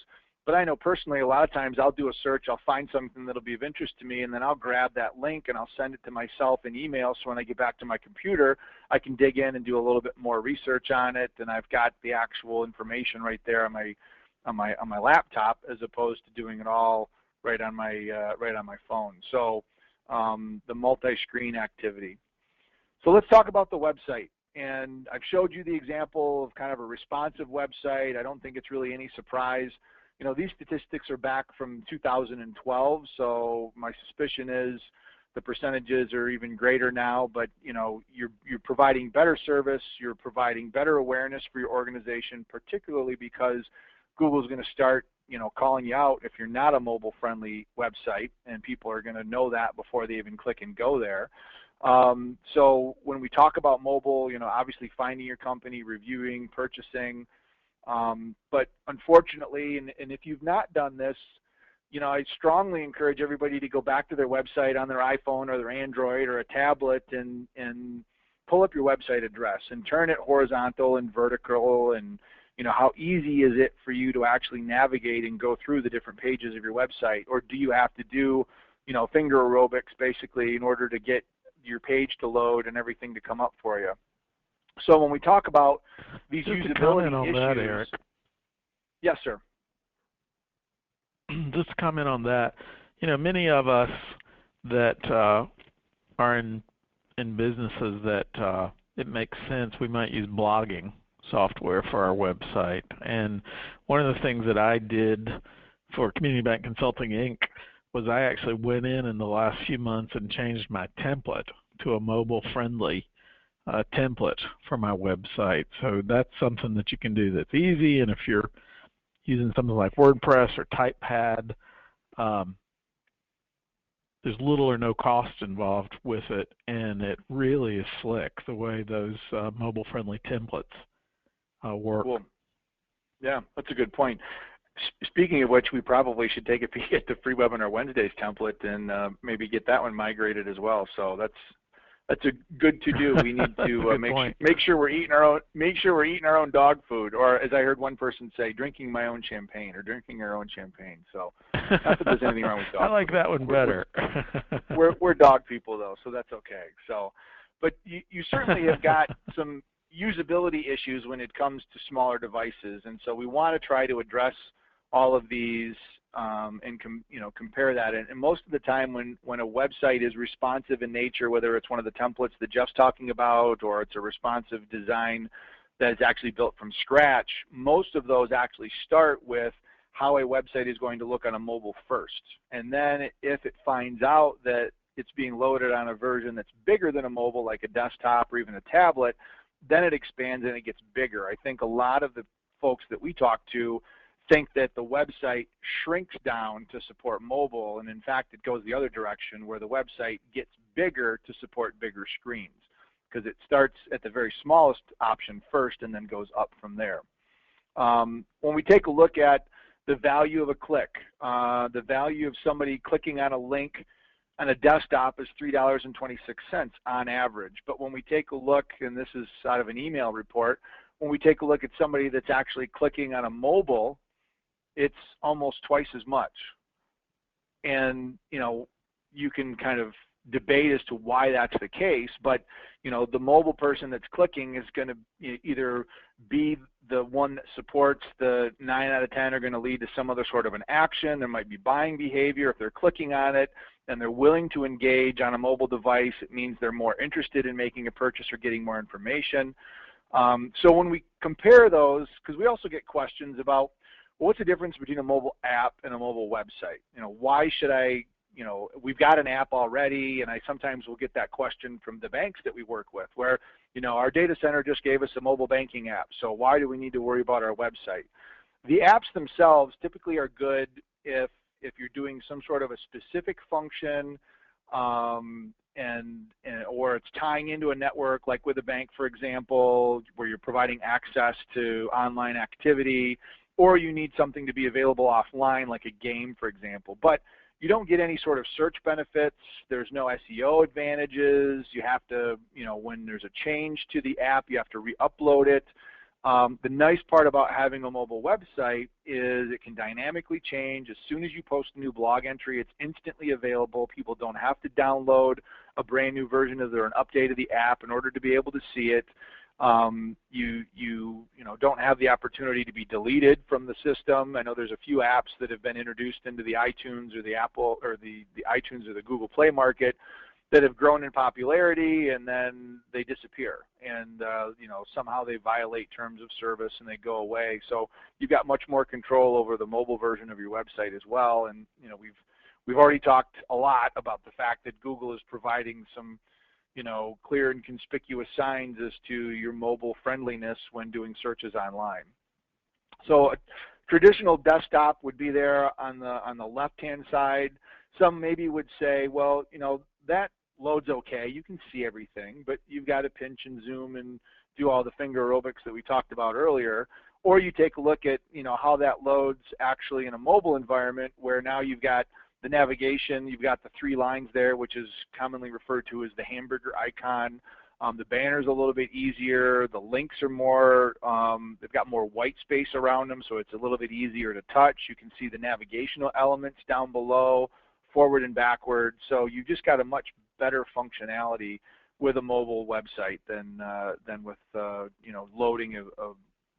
But I know personally a lot of times I'll do a search, I'll find something that'll be of interest to me, and then I'll grab that link and I'll send it to myself in email, so when I get back to my computer, I can dig in and do a little bit more research on it, and I've got the actual information right there on my laptop, as opposed to doing it all right on my phone. So the multi-screen activity. So let's talk about the website. And I've showed you the example of kind of a responsive website. I don't think it's really any surprise. You know, these statistics are back from 2012, so my suspicion is the percentages are even greater now, but you know, you're providing better service, you're providing better awareness for your organization, particularly because Google's going to start, you know, calling you out if you're not a mobile-friendly website, and people are going to know that before they even click and go there. So when we talk about mobile, you know, obviously finding your company, reviewing, purchasing, but unfortunately, and if you've not done this, you know, I strongly encourage everybody to go back to their website on their iPhone or their Android or a tablet and pull up your website address and turn it horizontal and vertical, and you know, how easy is it for you to actually navigate and go through the different pages of your website? Or do you have to do, you know, finger aerobics basically in order to get your page to load and everything to come up for you? So when we talk about these Just usability to comment on issues, that, Eric. Yes, sir. Just to comment on that, you know, many of us that are in businesses that it makes sense, we might use blogging software for our website. And one of the things that I did for Community Bank Consulting, Inc. was I actually went in the last few months and changed my template to a mobile-friendly template for my website. So that's something that you can do that's easy, and if you're using something like WordPress or TypePad, there's little or no cost involved with it, and it really is slick the way those mobile-friendly templates work. Cool. Yeah, that's a good point. Speaking of which, we probably should take a peek at the free Webinar Wednesdays template and maybe get that one migrated as well. So that's a good to do. We need to make sure we're eating our own dog food, or as I heard one person say, drinking my own champagne or drinking our own champagne. So not that there's anything wrong with dog. I like that one better. We're dog people though, so that's okay. So, but you certainly have got some usability issues when it comes to smaller devices, and so we want to try to address all of these and compare that. And most of the time when a website is responsive in nature, whether it's one of the templates that Jeff's talking about or it's a responsive design that is actually built from scratch, most of those actually start with how a website is going to look on a mobile first. And then if it finds out that it's being loaded on a version that's bigger than a mobile, like a desktop or even a tablet, then it expands and it gets bigger. I think a lot of the folks that we talk to think that the website shrinks down to support mobile, and in fact it goes the other direction where the website gets bigger to support bigger screens, because it starts at the very smallest option first and then goes up from there. When we take a look at the value of a click, the value of somebody clicking on a link on a desktop is $3.26 on average. But when we take a look, and this is out of an email report, when we take a look at somebody that's actually clicking on a mobile, it's almost twice as much. And you can kind of debate as to why that's the case, but the mobile person that's clicking is going to either be the one that supports the 9 out of 10 are going to lead to some other sort of an action. There might be buying behavior. If they're clicking on it and they're willing to engage on a mobile device, it means they're more interested in making a purchase or getting more information. So when we compare those, because we also get questions about, well, what's the difference between a mobile app and a mobile website? Why should I, we've got an app already, and I sometimes will get that question from the banks that we work with, where, our data center just gave us a mobile banking app, so why do we need to worry about our website? The apps themselves typically are good if you're doing some sort of a specific function, or it's tying into a network, like with a bank, for example, where you're providing access to online activity, or you need something to be available offline, like a game, for example. But you don't get any sort of search benefits. There's no SEO advantages. You have to, when there's a change to the app, you have to re-upload it. The nice part about having a mobile website is it can dynamically change. As soon as you post a new blog entry, it's instantly available. People don't have to download a brand new version of an update of the app in order to be able to see it. You don't have the opportunity to be deleted from the system. I know there's a few apps that have been introduced into the iTunes or the Apple or the iTunes or the Google Play market that have grown in popularity, and then they disappear, and somehow they violate terms of service and they go away. So you've got much more control over the mobile version of your website as well. And we've already talked a lot about the fact that Google is providing some clear and conspicuous signs as to your mobile friendliness when doing searches online. So a traditional desktop would be there on the left-hand side. Some maybe would say, well, that loads okay. You can see everything, but you've got to pinch and zoom and do all the finger aerobics that we talked about earlier. Or you take a look at, how that loads actually in a mobile environment, where now you've got the navigation, you've got the 3 lines there, which is commonly referred to as the hamburger icon. The banner's a little bit easier. The links are more, they've got more white space around them, so it's a little bit easier to touch. You can see the navigational elements down below, forward and backward. So you've just got a much better functionality with a mobile website than with loading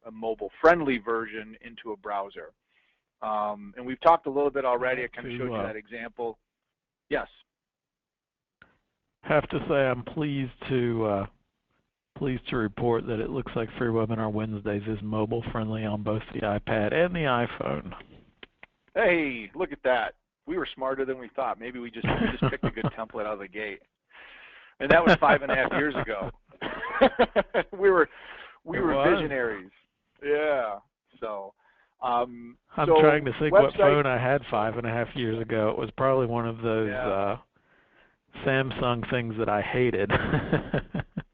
a mobile-friendly version into a browser. And we've talked a little bit already. I kind of showed you that example. Yes. Have to say I'm pleased to report that it looks like Free Webinar Wednesdays is mobile friendly on both the iPad and the iPhone. Hey, look at that. We were smarter than we thought. Maybe we just picked a good template out of the gate. And that was 5.5 years ago. we were It was. visionaries. Yeah. So, I'm so trying to think what website. phone I had 5.5 years ago. It was probably one of those Yeah. Samsung things that I hated.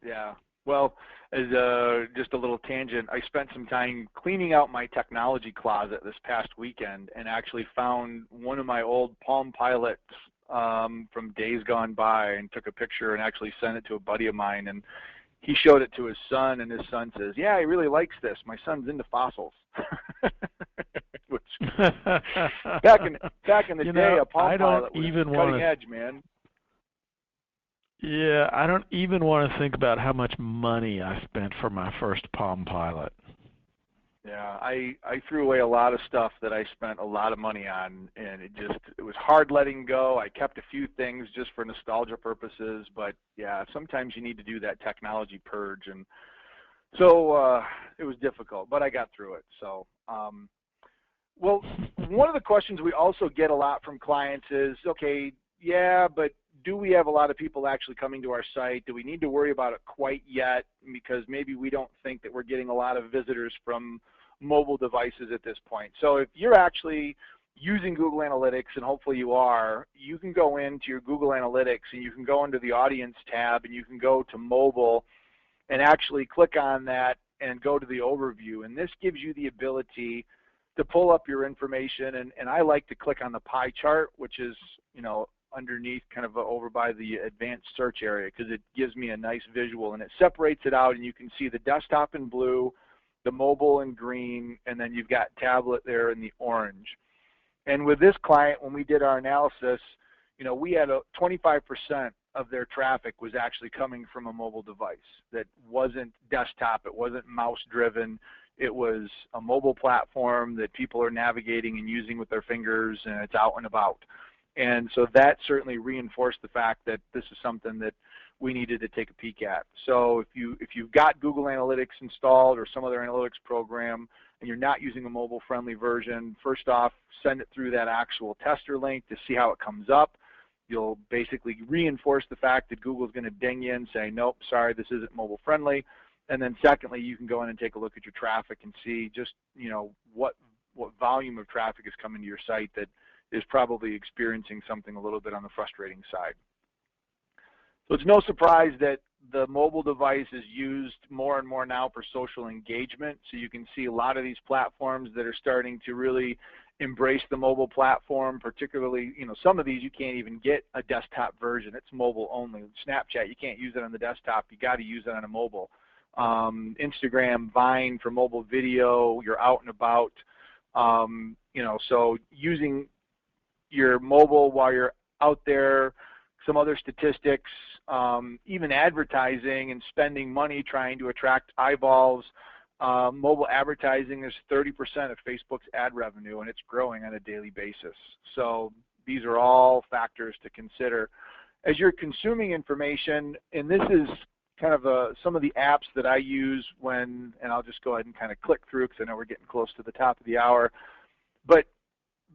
Yeah. Well, as just a little tangent, I spent some time cleaning out my technology closet this past weekend and actually found one of my old Palm Pilots from days gone by and took a picture and actually sent it to a buddy of mine, and he showed it to his son, and his son says, "Yeah, he really likes this. My son's into fossils." Which back in the day, a Palm I don't Pilot was even want cutting to. edge, man. Yeah, I don't even want to think about how much money I spent for my first Palm Pilot. Yeah, I threw away a lot of stuff that I spent a lot of money on, and it was hard letting go. I kept a few things just for nostalgia purposes, but yeah, sometimes you need to do that technology purge, and so it was difficult, but I got through it. So, well, one of the questions we also get a lot from clients is, okay, yeah, but do we have a lot of people actually coming to our site? Do we need to worry about it quite yet? Because maybe we don't think that we're getting a lot of visitors from mobile devices at this point. So if you're actually using Google Analytics, and hopefully you are, you can go into your Google Analytics and you can go into the Audience tab and you can go to mobile and actually click on that and go to the overview. And this gives you the ability to pull up your information. And I like to click on the pie chart, which is, underneath kind of over by the advanced search area, because it gives me a nice visual and it separates it out, and you can see the desktop in blue, the mobile in green, and then you've got tablet there in the orange. And with this client, when we did our analysis, we had 25% of their traffic was actually coming from a mobile device that wasn't desktop, it wasn't mouse driven, it was a mobile platform that people are navigating and using with their fingers, and it's out and about. And so that certainly reinforced the fact that this is something that we needed to take a peek at. So if you've got Google Analytics installed or some other analytics program and you're not using a mobile-friendly version, first off, send it through that actual tester link to see how it comes up. You'll basically reinforce the fact that Google's going to ding you and say, nope, sorry, this isn't mobile-friendly. And then secondly, you can go in and take a look at your traffic and see just what volume of traffic is coming to your site that is probably experiencing something a little bit on the frustrating side. So it's no surprise that the mobile device is used more and more now for social engagement. So you can see a lot of these platforms that are starting to really embrace the mobile platform, particularly, some of these you can't even get a desktop version. It's mobile only. Snapchat, you can't use it on the desktop. You got to use it on a mobile. Instagram, Vine for mobile video, you're out and about. So using your mobile while you're out there, some other statistics, even advertising and spending money trying to attract eyeballs. Mobile advertising is 30% of Facebook's ad revenue, and it's growing on a daily basis. So these are all factors to consider as you're consuming information. And this is kind of some of the apps that I use and I'll just go ahead and kind of click through because I know we're getting close to the top of the hour. But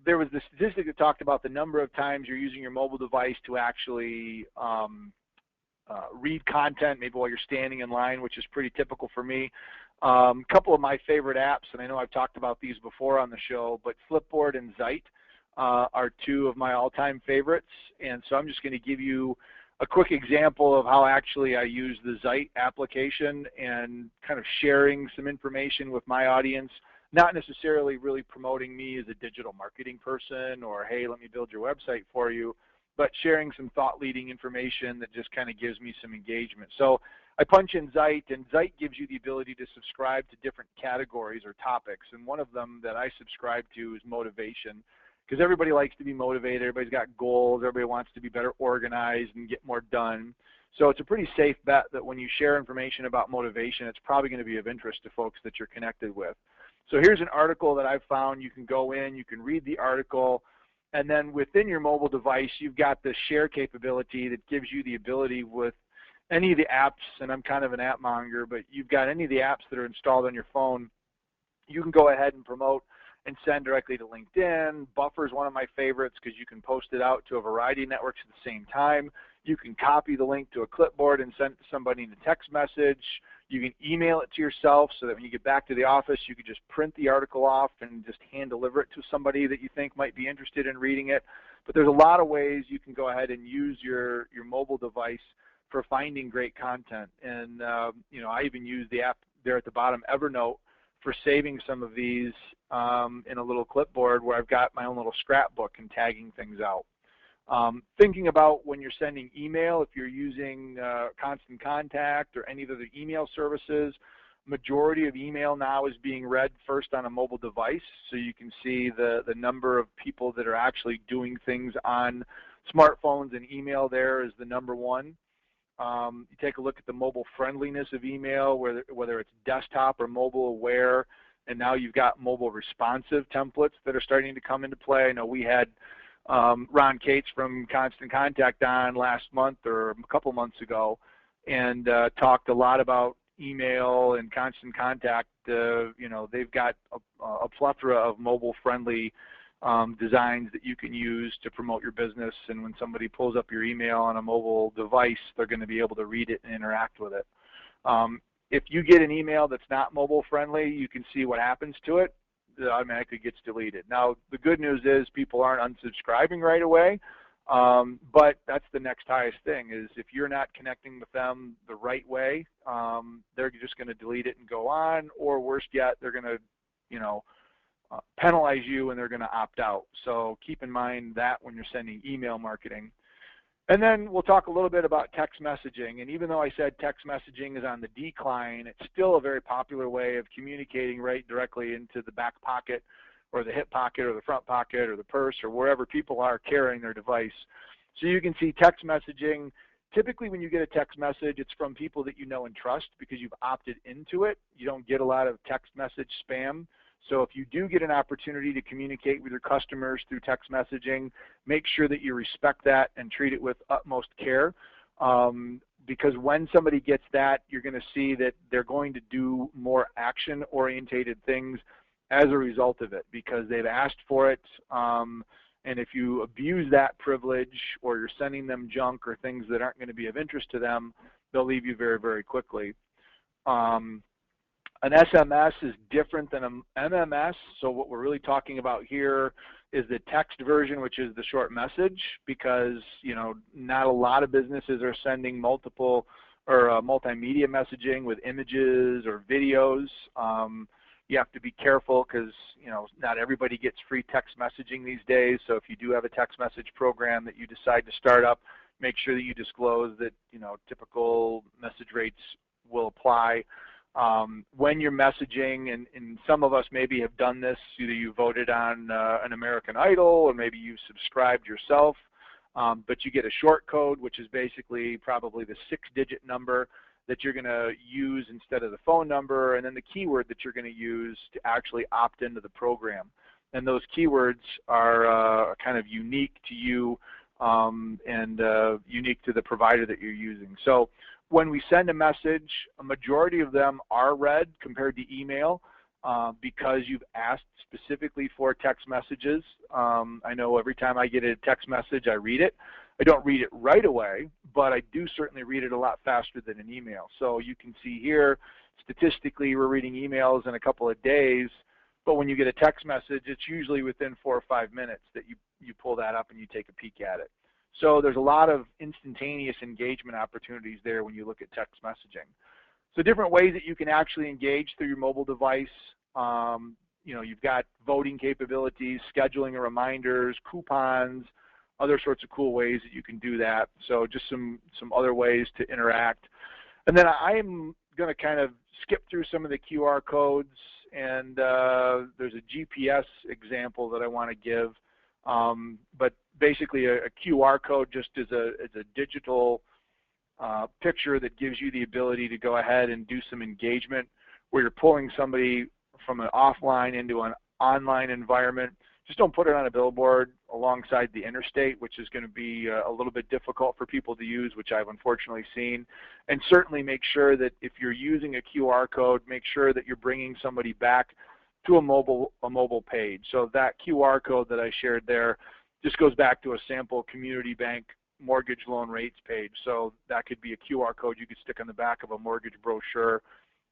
there was the statistic that talked about the number of times you're using your mobile device to actually read content, maybe while you're standing in line, which is pretty typical for me. A couple of my favorite apps, and I know I've talked about these before on the show, but Flipboard and Zeit are two of my all-time favorites. And so I'm just going to give you a quick example of how actually I use the Zeit application and kind of sharing some information with my audience. Not necessarily really promoting me as a digital marketing person or, hey, let me build your website for you, but sharing some thought-leading information that just kind of gives me some engagement. So I punch in Zeit, and Zeit gives you the ability to subscribe to different categories or topics, and one of them that I subscribe to is motivation, because everybody likes to be motivated, everybody's got goals, everybody wants to be better organized and get more done. So it's a pretty safe bet that when you share information about motivation, it's probably going to be of interest to folks that you're connected with. So here's an article that I've found. You can go in, you can read the article, and then within your mobile device, you've got the share capability that gives you the ability with any of the apps, and I'm kind of an app monger, but you've got any of the apps that are installed on your phone, you can go ahead and promote and send directly to LinkedIn. Buffer is one of my favorites because you can post it out to a variety of networks at the same time. You can copy the link to a clipboard and send it to somebody in a text message. You can email it to yourself so that when you get back to the office, you can just print the article off and just hand deliver it to somebody that you think might be interested in reading it. But there's a lot of ways you can go ahead and use your mobile device for finding great content. And you know, I even use the app there at the bottom, Evernote, for saving some of these in a little clipboard where I've got my own little scrapbook and tagging things out. Thinking about when you're sending email, if you're using Constant Contact or any of the other email services, majority of email now is being read first on a mobile device, so you can see the number of people that are actually doing things on smartphones, and email there is the number one. You take a look at the mobile friendliness of email, whether it's desktop or mobile aware, and now you've got mobile responsive templates that are starting to come into play. I know we had Ron Cates from Constant Contact on last month or a couple months ago, and talked a lot about email and Constant Contact. You know, they've got a plethora of mobile-friendly designs that you can use to promote your business, and when somebody pulls up your email on a mobile device, they're going to be able to read it and interact with it. If you get an email that's not mobile friendly, you can see what happens to it. It automatically gets deleted. Now, the good news is people aren't unsubscribing right away, but that's the next highest thing, is if you're not connecting with them the right way, they're just going to delete it and go on, or worse yet, they're going to, you know, penalize you and they're going to opt out. So keep in mind that when you're sending email marketing. And then we'll talk a little bit about text messaging. And even though I said text messaging is on the decline, it's still a very popular way of communicating right directly into the back pocket or the hip pocket or the front pocket or the purse or wherever people are carrying their device. So you can see text messaging. Typically when you get a text message, it's from people that you know and trust because you've opted into it. You don't get a lot of text message spam. So if you do get an opportunity to communicate with your customers through text messaging, make sure that you respect that and treat it with utmost care. Because when somebody gets that, you're going to see that they're going to do more action-orientated things as a result of it because they've asked for it. And if you abuse that privilege or you're sending them junk or things that aren't going to be of interest to them, they'll leave you very, very quickly. An SMS is different than an MMS, so what we're really talking about here is the text version, which is the short message, because you know not a lot of businesses are sending multiple or multimedia messaging with images or videos. You have to be careful because you know not everybody gets free text messaging these days. So if you do have a text message program that you decide to start up, make sure that you disclose that you know typical message rates will apply. When you're messaging, and some of us maybe have done this, either you voted on an American Idol or maybe you subscribed yourself, but you get a short code, which is basically probably the 6-digit number that you're going to use instead of the phone number, and then the keyword that you're going to use to actually opt into the program. And those keywords are kind of unique to you and unique to the provider that you're using. So when we send a message, a majority of them are read compared to email because you've asked specifically for text messages. I know every time I get a text message, I read it. I don't read it right away, but I do certainly read it a lot faster than an email. So you can see here, statistically, we're reading emails in a couple of days, but when you get a text message, it's usually within 4 or 5 minutes that you pull that up and you take a peek at it. So there's a lot of instantaneous engagement opportunities there when you look at text messaging. So different ways that you can actually engage through your mobile device. You know, you've got voting capabilities, scheduling of reminders, coupons, other sorts of cool ways that you can do that. So just some other ways to interact. And then I'm going to kind of skip through some of the QR codes, and there's a GPS example that I want to give. But basically a QR code just is a digital picture that gives you the ability to go ahead and do some engagement where you're pulling somebody from an offline into an online environment. Just don't put it on a billboard alongside the interstate, which is going to be a little bit difficult for people to use, which I've unfortunately seen. And certainly make sure that if you're using a QR code, make sure that you're bringing somebody back to a mobile page. So that QR code that I shared there just goes back to a sample community bank mortgage loan rates page. So that could be a QR code you could stick on the back of a mortgage brochure,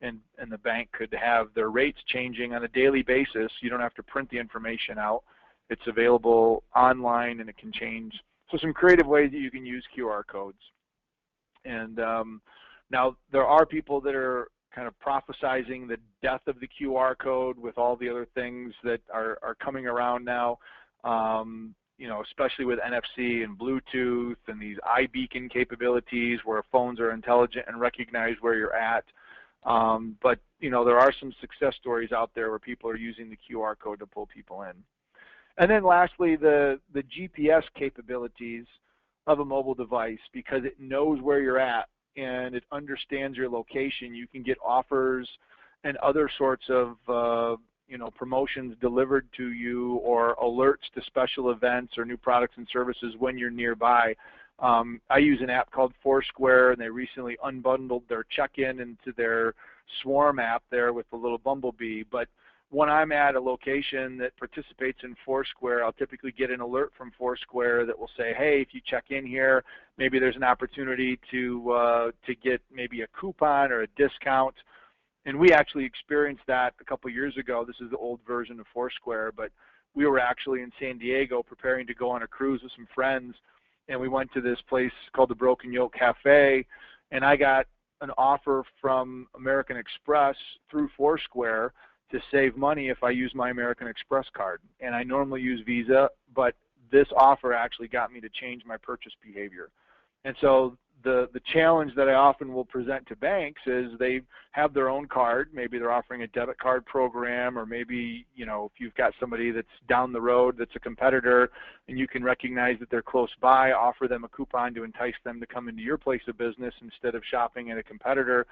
and the bank could have their rates changing on a daily basis. You don't have to print the information out. It's available online, and it can change. So some creative ways that you can use QR codes. And now there are people that are kind of prophesizing the death of the QR code with all the other things that are coming around now, you know, especially with NFC and Bluetooth and these iBeacon capabilities where phones are intelligent and recognize where you're at. But, you know, there are some success stories out there where people are using the QR code to pull people in. And then lastly, the GPS capabilities of a mobile device, because it knows where you're at and it understands your location. You can get offers and other sorts of you know, promotions delivered to you, or alerts to special events or new products and services when you're nearby. I use an app called Foursquare, and they recently unbundled their check-in into their Swarm app there with the little bumblebee. But when I'm at a location that participates in Foursquare, I'll typically get an alert from Foursquare that will say, hey, if you check in here, maybe there's an opportunity to get maybe a coupon or a discount. And we actually experienced that a couple years ago. This is the old version of Foursquare, but we were actually in San Diego preparing to go on a cruise with some friends, and we went to this place called the Broken Yoke Cafe, and I got an offer from American Express through Foursquare to save money if I use my American Express card. And I normally use Visa, but this offer actually got me to change my purchase behavior. And so the challenge that I often will present to banks is they have their own card. Maybe they're offering a debit card program, or maybe, you know, if you've got somebody that's down the road that's a competitor and you can recognize that they're close by, offer them a coupon to entice them to come into your place of business instead of shopping at a competitor.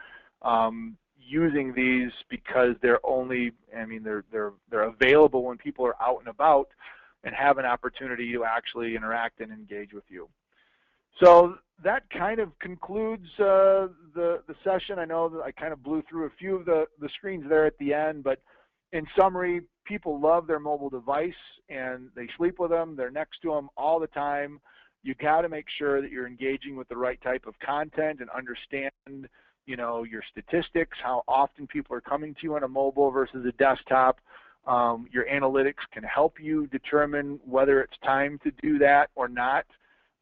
Using these because they're only, I mean, they're available when people are out and about and have an opportunity to actually interact and engage with you. So that kind of concludes the session. I know that I kind of blew through a few of the screens there at the end, but in summary, people love their mobile device and they sleep with them. They're next to them all the time. You got to make sure that you're engaging with the right type of content and understand, you know, your statistics, how often people are coming to you on a mobile versus a desktop. Your analytics can help you determine whether it's time to do that or not.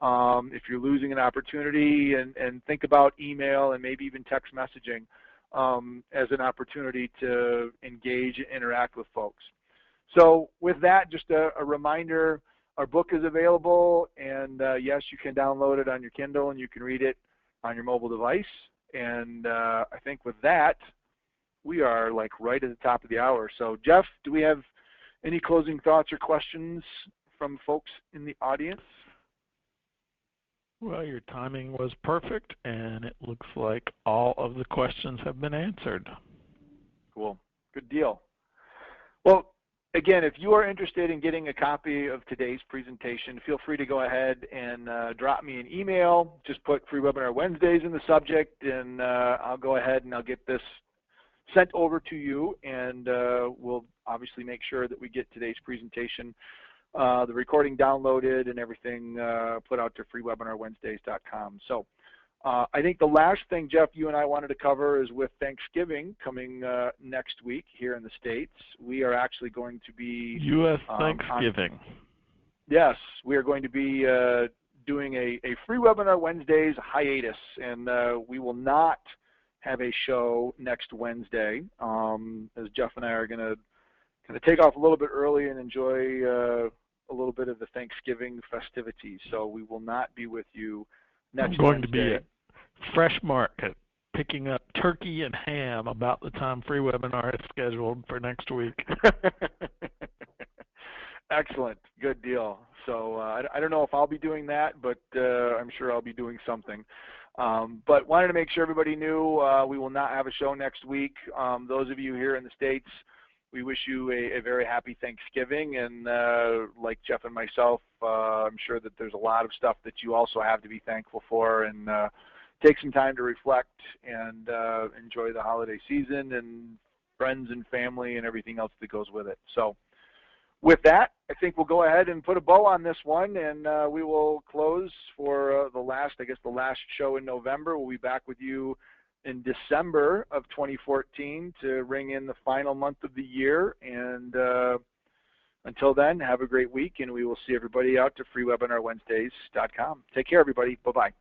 If you're losing an opportunity, and think about email and maybe even text messaging as an opportunity to engage and interact with folks. So with that, just a reminder, our book is available, and yes, you can download it on your Kindle and you can read it on your mobile device. And I think with that, we are like right at the top of the hour. So Jeff, do we have any closing thoughts or questions from folks in the audience? Well, your timing was perfect, and it looks like all of the questions have been answered. Cool. Good deal. Well, again, if you are interested in getting a copy of today's presentation, feel free to go ahead and drop me an email. Just put Free Webinar Wednesdays in the subject, and I'll go ahead and I'll get this sent over to you, and we'll obviously make sure that we get today's presentation, the recording downloaded and everything put out to freewebinarwednesdays.com. So I think the last thing, Jeff, you and I wanted to cover is with Thanksgiving coming next week here in the States. We are actually going to be U.S. Thanksgiving. Yes, we are going to be doing a Free Webinar Wednesdays hiatus, and we will not have a show next Wednesday, as Jeff and I are going to kind of take off a little bit early and enjoy a little bit of the Thanksgiving festivities. So we will not be with you next Wednesday. I'm going to be at Fresh Market picking up turkey and ham about the time Free Webinar is scheduled for next week. Excellent. Good deal. So I don't know if I'll be doing that, but I'm sure I'll be doing something. But wanted to make sure everybody knew we will not have a show next week. Those of you here in the States, we wish you a very happy Thanksgiving, and like Jeff and myself, I'm sure that there's a lot of stuff that you also have to be thankful for, and take some time to reflect and enjoy the holiday season and friends and family and everything else that goes with it. So with that, I think we'll go ahead and put a bow on this one, and we will close for the last show in November. We'll be back with you in December of 2014 to ring in the final month of the year. And until then, have a great week, and we will see everybody out to freewebinarwednesdays.com. Take care, everybody. Bye-bye.